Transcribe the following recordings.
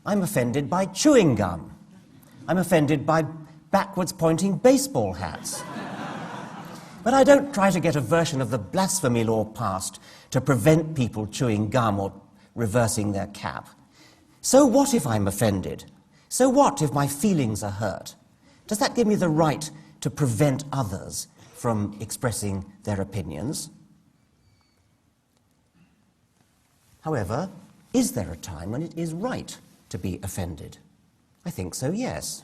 I'm offended by chewing gum. I'm offended by backwards pointing baseball hats. But I don't try to get a version of the blasphemy law passed to prevent people chewing gum or reversing their cap. So what if I'm offended? So what if my feelings are hurt? Does that give me the right to prevent others from expressing their opinions? However, is there a time when it is right to be offended? I think so, yes.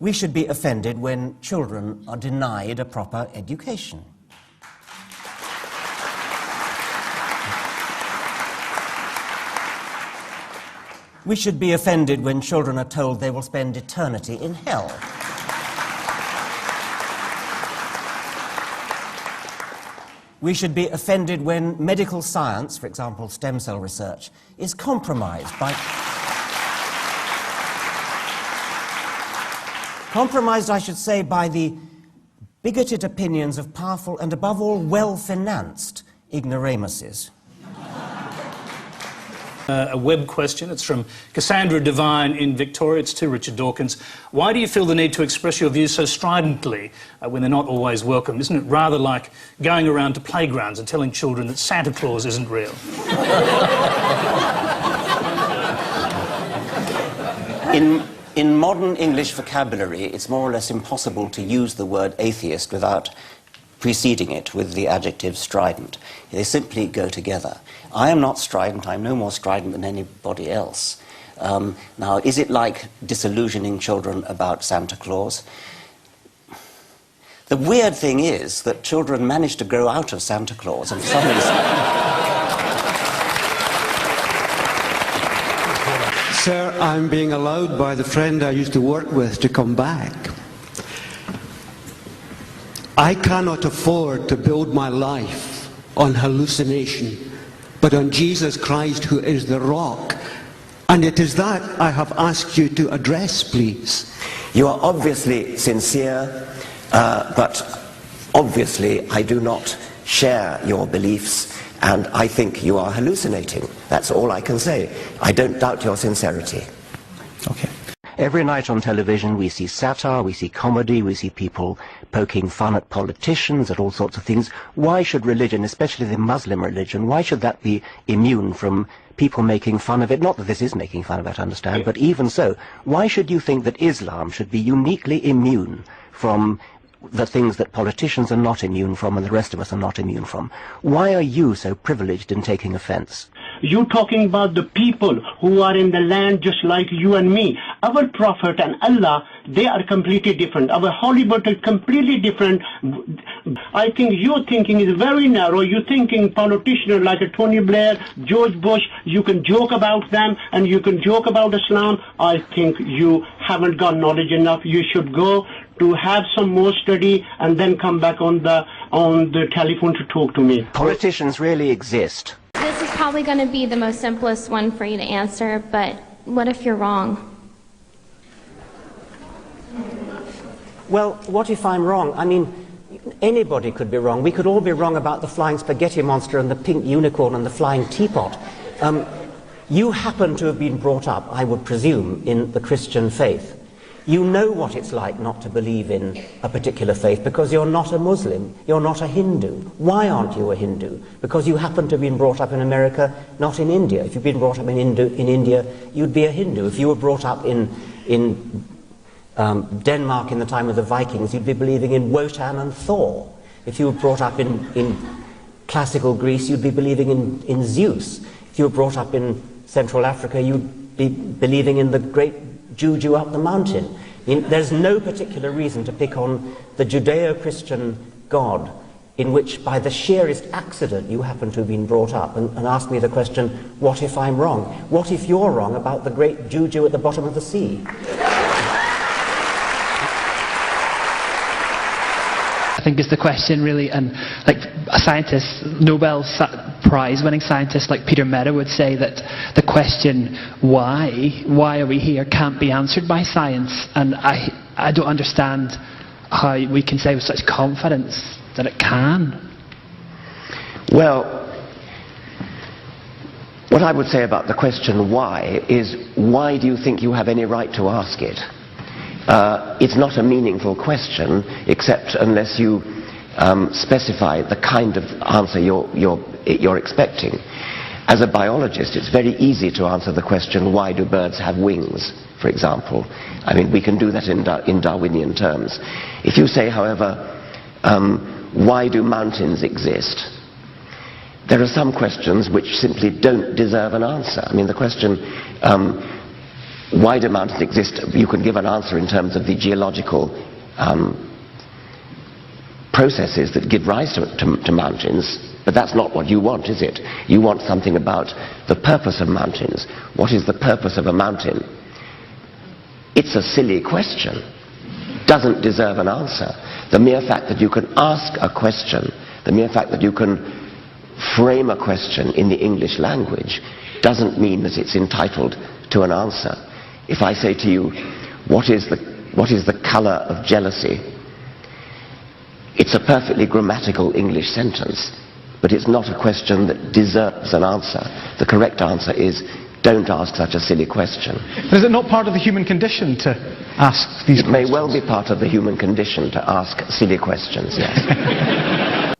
We should be offended when children are denied a proper education. We should be offended when children are told they will spend eternity in hell. We should be offended when medical science, for example, stem cell research, is compromised by... Compromised, I should say, by the bigoted opinions of powerful and, above all, well-financed ignoramuses. A web question. It's from Cassandra Devine in Victoria. It's to Richard Dawkins. Why do you feel the need to express your views so stridently when they're not always welcome? Isn't it rather like going around to playgrounds and telling children that Santa Claus isn't real? In modern English vocabulary, it's more or less impossible to use the word atheist without preceding it with the adjective strident. They simply go together. I am not strident. I'm no more strident than anybody else. Now, is it like disillusioning children about Santa Claus? The weird thing is that children manage to grow out of Santa Claus, and for some reason... Sir, I'm being allowed by the friend I used to work with to come back. I cannot afford to build my life on hallucination, but on Jesus Christ, who is the rock. And it is that I have asked you to address, please. You are obviously sincere, but obviously I do not share your beliefs, and I think you are hallucinating. That's all I can say. I don't doubt your sincerity. Okay. Every night on television we see satire, we see comedy, we see people poking fun at politicians, at all sorts of things. Why should religion, especially the Muslim religion, why should that be immune from people making fun of it? Not that this is making fun of it, I understand, but even so, why should you think that Islam should be uniquely immune from the things that politicians are not immune from and the rest of us are not immune from? Why are you so privileged in taking offense? You're talking about the people who are in the land just like you and me. Our Prophet and Allah, they are completely different. Our Holy Book is completely different. I think your thinking is very narrow. You're thinking politicians like a Tony Blair, George Bush, you can joke about them and you can joke about Islam. I think you haven't got knowledge enough. You should go to have some more study and then come back on the telephone to talk to me. Politicians really exist. This is probably going to be the most simplest one for you to answer, but what if you're wrong? Well, what if I'm wrong? I mean, anybody could be wrong. We could all be wrong about the flying spaghetti monster and the pink unicorn and the flying teapot. You happen to have been brought up, I would presume, in the Christian faith. You know what it's like not to believe in a particular faith because you're not a Muslim, you're not a Hindu. Why aren't you a Hindu? Because you happen to have been brought up in America, not in India. If you'd been brought up in India, you'd be a Hindu. If you were brought up in Denmark in the time of the Vikings, you'd be believing in Wotan and Thor. If you were brought up in classical Greece, you'd be believing in Zeus. If you were brought up in Central Africa, you'd be believing in the great Juju up the mountain. I mean, there's no particular reason to pick on the Judeo-Christian God in which by the sheerest accident you happen to have been brought up and ask me the question, what if I'm wrong? What if you're wrong about the great Juju at the bottom of the sea? I think is the question really, and like a scientist, Nobel Prize winning scientist like Peter Mehdi would say that the question why are we here can't be answered by science, and I don't understand how we can say with such confidence that it can. Well, What I would say about the question why is, why do you think you have any right to ask it? It's not a meaningful question, except unless you specify the kind of answer you're expecting. As a biologist, it's very easy to answer the question, why do birds have wings, for example? I mean, we can do that in Darwinian terms. If you say, however, why do mountains exist? There are some questions which simply don't deserve an answer. I mean, the question, why do mountains exist? You can give an answer in terms of the geological processes that give rise to mountains, but that's not what you want, is it? You want something about the purpose of mountains. What is the purpose of a mountain? It's a silly question. Doesn't deserve an answer. The mere fact that you can ask a question, the mere fact that you can frame a question in the English language, doesn't mean that it's entitled to an answer. If I say to you, what is the color of jealousy? It's a perfectly grammatical English sentence, but it's not a question that deserves an answer. The correct answer is, don't ask such a silly question. But is it not part of the human condition to ask these questions? It may well be part of the human condition to ask silly questions, yes.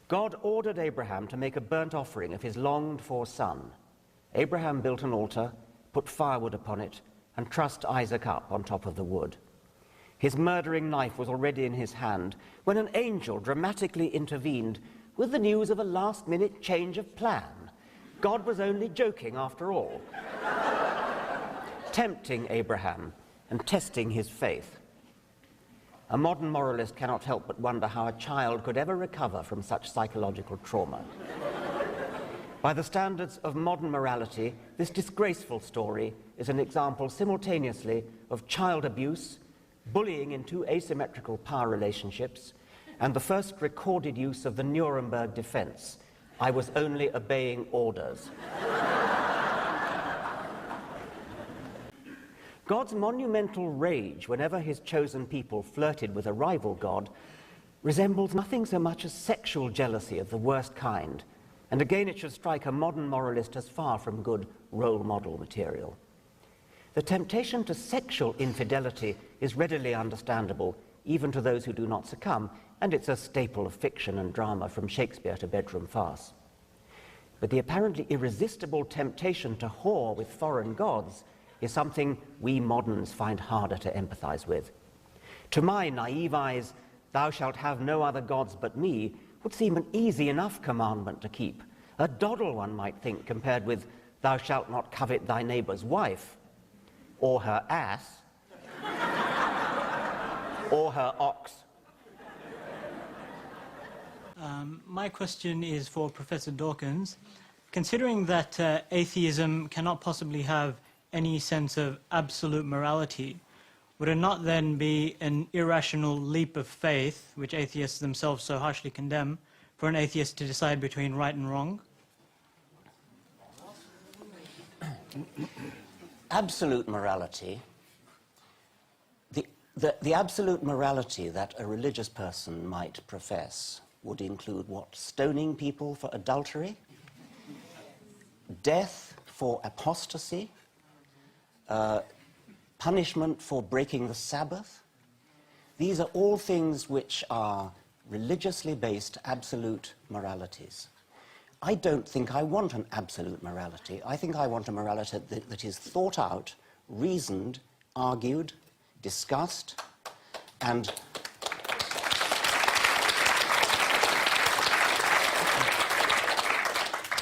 God ordered Abraham to make a burnt offering of his longed-for son. Abraham built an altar, put firewood upon it, and trussed Isaac up on top of the wood. His murdering knife was already in his hand when an angel dramatically intervened with the news of a last-minute change of plan. God was only joking after all, tempting Abraham and testing his faith. A modern moralist cannot help but wonder how a child could ever recover from such psychological trauma. By the standards of modern morality, this disgraceful story is an example simultaneously of child abuse, bullying in two asymmetrical power relationships, and the first recorded use of the Nuremberg defense. I was only obeying orders. God's monumental rage whenever his chosen people flirted with a rival god resembles nothing so much as sexual jealousy of the worst kind, and again it should strike a modern moralist as far from good role model material. The temptation to sexual infidelity is readily understandable, even to those who do not succumb, and it's a staple of fiction and drama from Shakespeare to bedroom farce. But the apparently irresistible temptation to whore with foreign gods is something we moderns find harder to empathize with. To my naive eyes, thou shalt have no other gods but me would seem an easy enough commandment to keep. A doddle, one might think, compared with thou shalt not covet thy neighbor's wife, or her ass, or her ox. My question is for Professor Dawkins. Considering that atheism cannot possibly have any sense of absolute morality, would it not then be an irrational leap of faith, which atheists themselves so harshly condemn, for an atheist to decide between right and wrong? Absolute morality, the absolute morality that a religious person might profess would include what? Stoning people for adultery, death for apostasy, punishment for breaking the Sabbath. These are all things which are religiously based absolute moralities. I don't think I want an absolute morality. I think I want a morality that is thought out, reasoned, argued, discussed, and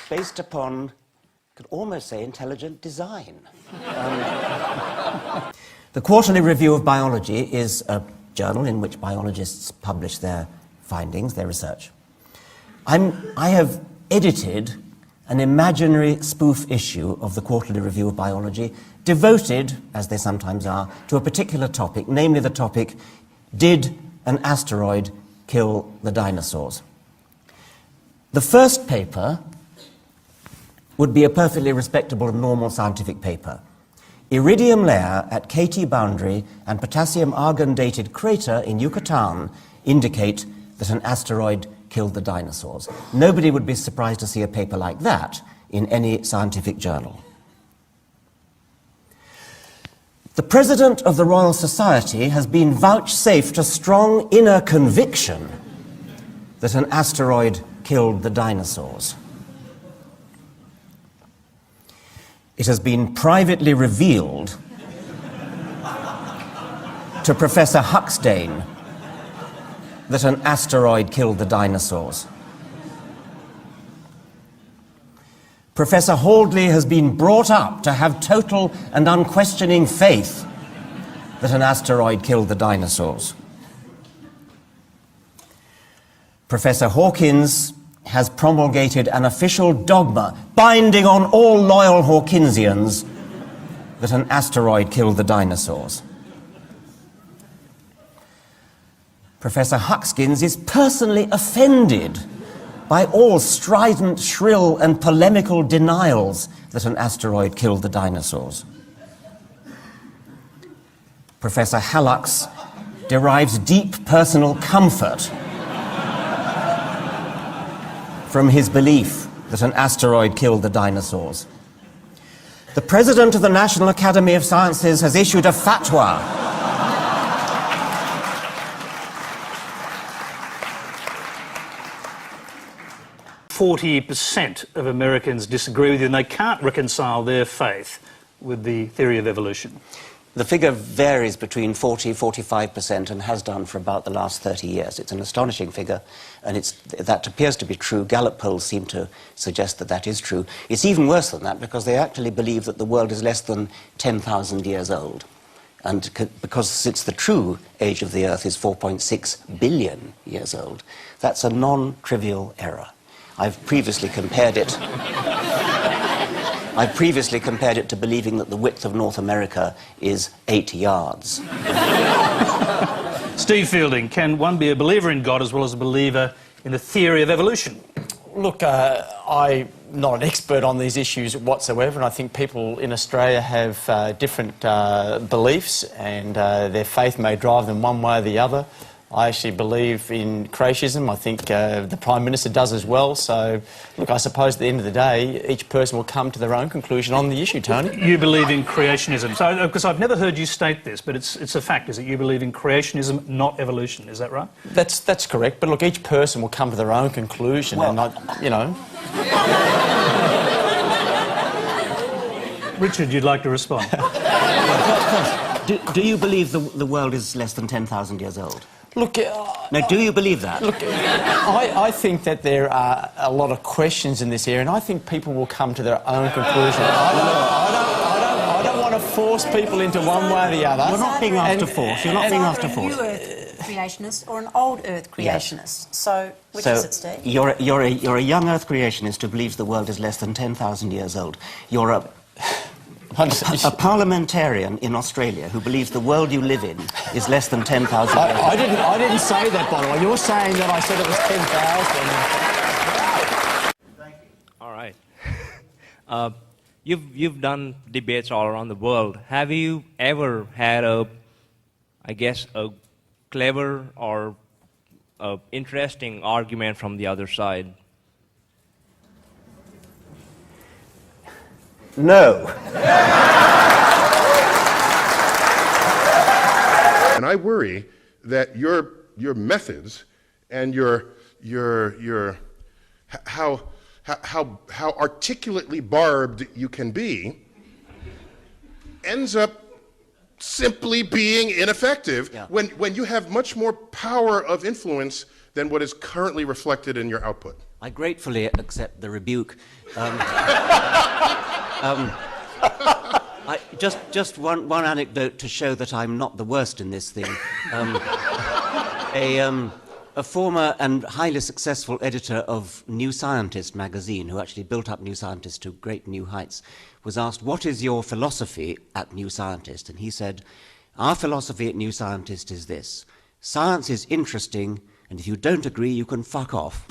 based upon, could almost say, intelligent design. The Quarterly Review of Biology is a journal in which biologists publish their findings, their research. I have edited an imaginary spoof issue of the Quarterly Review of Biology devoted, as they sometimes are, to a particular topic, namely the topic, did an asteroid kill the dinosaurs? The first paper would be a perfectly respectable and normal scientific paper. Iridium layer at KT boundary and potassium-argon dated crater in Yucatan indicate that an asteroid killed the dinosaurs. Nobody would be surprised to see a paper like that in any scientific journal. The President of the Royal Society has been vouchsafed a strong inner conviction that an asteroid killed the dinosaurs. It has been privately revealed to Professor Huxtane that an asteroid killed the dinosaurs. Professor Haldley has been brought up to have total and unquestioning faith that an asteroid killed the dinosaurs. Professor Hawkins has promulgated an official dogma binding on all loyal Hawkinsians that an asteroid killed the dinosaurs. Professor Huxkins is personally offended by all strident, shrill and polemical denials that an asteroid killed the dinosaurs. Professor Hallux derives deep personal comfort from his belief that an asteroid killed the dinosaurs. The President of the National Academy of Sciences has issued a fatwa 40% of Americans disagree with you, and they can't reconcile their faith with the theory of evolution. The figure varies between 40–45% and has done for about the last 30 years. It's an astonishing figure, and that appears to be true. Gallup polls seem to suggest that that is true. It's even worse than that because they actually believe that the world is less than 10,000 years old. And because since the true age of the Earth is 4.6 billion years old, that's a non-trivial error. I've previously compared it to believing that the width of North America is 8 yards. Steve Fielding, can one be a believer in God as well as a believer in the theory of evolution? Look, I'm not an expert on these issues whatsoever, and I think people in Australia have different beliefs, and their faith may drive them one way or the other. I actually believe in creationism. I think the Prime Minister does as well. So, look, I suppose at the end of the day, each person will come to their own conclusion on the issue, Tony. You believe in creationism. So, because I've never heard you state this, but it's a fact, is that you believe in creationism, not evolution. Is that right? That's correct. But, look, each person will come to their own conclusion, well, and not, you know... Richard, you'd like to respond? Do you believe the world is less than 10,000 years old? Look... now, do you believe that? Look, I think that there are a lot of questions in this area, and I think people will come to their own conclusion. I don't want to force people into one way or the other. You're not being asked to force. You're not being asked to force. Are you a new Earth creationist or an old Earth creationist? Yes. So, which is it, Steve? You're a young Earth creationist who believes the world is less than 10,000 years old. You're a parliamentarian in Australia who believes the world you live in is less than 10,000 years old. I didn't say that, by the way. You're saying that I said it was 10,000. Thank you. All right. You've done debates all around the world. Have you ever had a clever or interesting argument from the other side? No. And I worry that your methods and how articulately barbed you can be ends up simply being ineffective when you have much more power of influence than what is currently reflected in your output. I gratefully accept the rebuke. Just one anecdote to show that I'm not the worst in this thing. A former and highly successful editor of New Scientist magazine, who actually built up New Scientist to great new heights, was asked, "What is your philosophy at New Scientist?" And he said, "Our philosophy at New Scientist is this: science is interesting, and if you don't agree, you can fuck off."